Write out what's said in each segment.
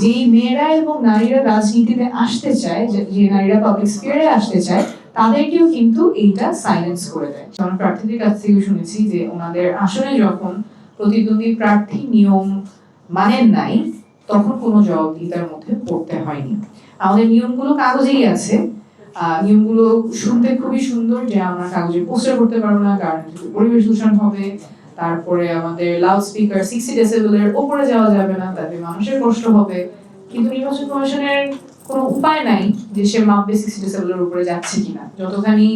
যে মেয়েরা এবং নারীরা রাজনীতিতে আসতে চায়, যে নারীরা পাবলিক স্পিয়ারে আসতে চায়, তাদেরকেও কিন্তু এইটা সাইলেন্স করে দেয়। আমরা প্রার্থীদের কাছ থেকে শুনেছি যে ওনাদের আসলে যখন প্রতিদ্বন্দ্বী প্রার্থী নিয়ম মানেন নাই, তখন কোনো জবাবদিহিতার মধ্যে পড়তে হয়নি। আমাদের নিয়মগুলো কাগজেই আছে। নিয়মগুলো শুনতে খুবই সুন্দর, যে আমরা কাগজে পোস্টার করতে পারবো না কারণ পরিবেশ দূষণ হবে। তারপরে আমাদের লাউড স্পিকার 60 ডেসিবেলের উপরে যাওয়া যাবে না, তাতে মানুষের কষ্ট হবে। কিন্তু নির্বাচন কমিশনের কোনো উপায় নাই যে সে মাপবে 60 ডেসিবেলের উপরে যাচ্ছে কিনা। যতখানি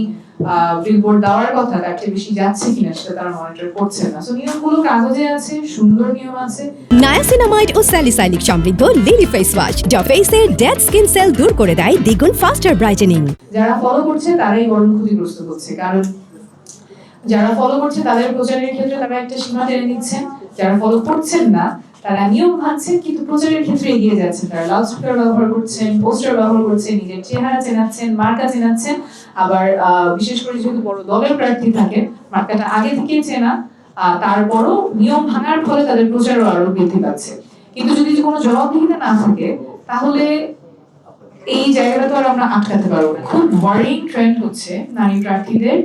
বিলবোর্ড দেওয়ার কথা তার চেয়ে বেশি যাচ্ছে কিনা সেটা তারা মনিটর করছে না। সো নিয়মগুলো কাগজে আছে, সুন্দর নিয়ম আছে। নায়াসিনামাইড ও স্যালিসাইলিক সমৃদ্ধ লিলি ফেস ওয়াশ যা ফেসের ডেড স্কিন সেল দূর করে দেয় দ্বিগুণ ফাস্টার ব্রাইটেনিং। যারা ফলো করছে তারাই বরং ক্ষতিগ্রস্ত হচ্ছে, কারণ যারা ফলো করছে তাদের প্রচারের ক্ষেত্রে তারা একটা সীমা টেনে দিচ্ছেন, যারা ফলো করছেন না তারা নিয়ম ভাঙছেন কিন্তু প্রচারের ক্ষেত্রে এগিয়ে যাচ্ছেন। তারা লাউড স্পিকার ব্যবহার করছেন, পোস্টার ব্যবহার করছেন, নিজের চেহারা চেনাচ্ছেন, মার্কা চেনাচ্ছেন। আবার বিশেষ করে যেহেতু বড় দলের প্রার্থী থাকে, মার্কাটা আগে থেকেই চেনা, তারপরও নিয়ম ভাঙার ফলে তাদের প্রচারও আরো বৃদ্ধি পাচ্ছে। কিন্তু যদি কোনো জবাবদিহিতা না থাকে তাহলে এই জায়গাটা তো আর আমরা আটকাতে পারবো না। খুব ওয়ারিং ট্রেন্ড হচ্ছে নারী প্রার্থীদের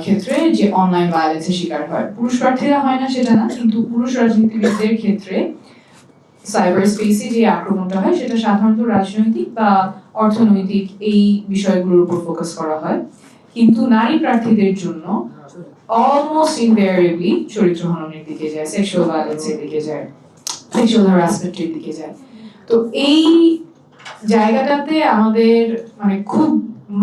ক্ষেত্রে যে অনলাইন ভায়োলেন্সের শিকার হয়। পুরুষ প্রার্থীরা হয় না সেটা না, কিন্তু পুরুষ রাজনীতিবিদদের ক্ষেত্রে সাইবার স্পেসে যে আক্রমণটা হয় সেটা সাধারণত রাজনৈতিক বা অর্থনৈতিক এই বিষয়গুলোর উপর ফোকাস করা হয়। কিন্তু নারী প্রার্থীদের জন্য অলমোস্ট ইনভেরিয়েবলি চরিত্র হননের দিকে যায়, সেক্সুয়াল ভায়োলেন্সের দিকে যায়, সেক্সুয়াল হ্যারাসমেন্টের দিকে যায়। তো এই জায়গাটাতে আমাদের মানে খুব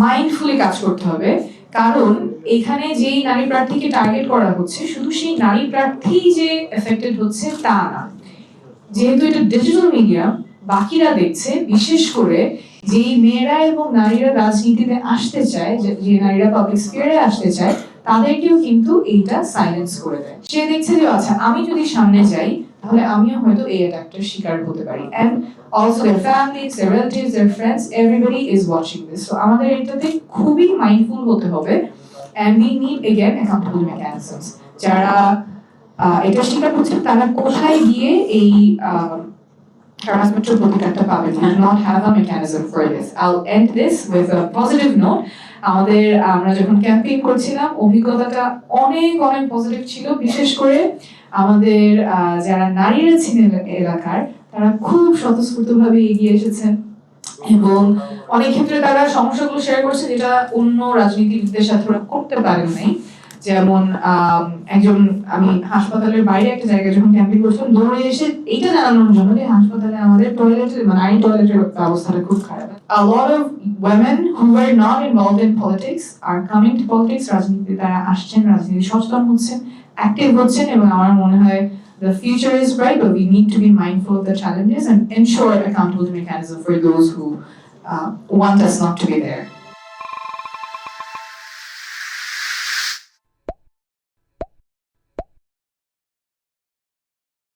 মাইন্ডফুলি কাজ করতে হবে, কারণ এখানে যেই নারী প্রার্থীকে টার্গেট করা হচ্ছে শুধু সেই নারী প্রার্থী যে এফেক্টেড হচ্ছে তা না। যেহেতু এটা ডিজিটাল মিডিয়া, বাকিরা দেখছে, বিশেষ করে যেই মেয়েরা এবং নারীরা রাজনীতিতে আসতে চায়, যে নারীরা পাবলিক স্পিয়ারে আসতে চায়, তাদেরকেও কিন্তু এইটা সাইলেন্স করে দেয়। সে দেখছে যে আচ্ছা আমি যদি সামনে যাই তাহলে আমিও হয়তো এই অ্যাটাকটার শিকার হতে পারি। And also their families, their relatives, their friends, everybody is watching this. So আমাদের এটাতে খুবই মাইন্ডফুল হতে হবে। And we need again accountable mechanisms. যারা এটা স্বীকার করছেন তারা কোথায় গিয়ে এই harassment প্রতিকারটা পাবেন? We do not have a mechanism for this. I'll end this with a positive note. আমরা যখন ক্যাম্পেইন করছিলাম অভিজ্ঞতাটা অনেক অনেক পজিটিভ ছিল। বিশেষ করে আমাদের যারা নারীরা ছিলেন এলাকার, তারা খুব স্বতঃস্ফূর্তভাবে এগিয়ে এসেছেন এবং অনেক ক্ষেত্রে তারা সমস্যাগুলো শেয়ার করছে যেটা অন্য রাজনীতিবিদদের সাথে ওরা করতে পারেন নাই। যেমন একজন, আমি হাসপাতালের বাইরে একটা জায়গায় যখন ক্যাম্পিং করছিলাম, দৌড়ে এসে এইটা জানানোর জন্য যে হাসপাতালে আমাদের টয়লেটের নারী টয়লেটের ব্যবস্থাটা খুব খারাপ। A lot of women who were not involved in politics are coming to politics. রাজনীতিতে তারা আসছেন, রাজনীতি সচেতন হচ্ছেন, অ্যাক্টিভ হচ্ছেন, এবং আমার মনে হয় the future is bright, but we need to be mindful of the challenges and ensure accountability mechanism for those who want us not to be there.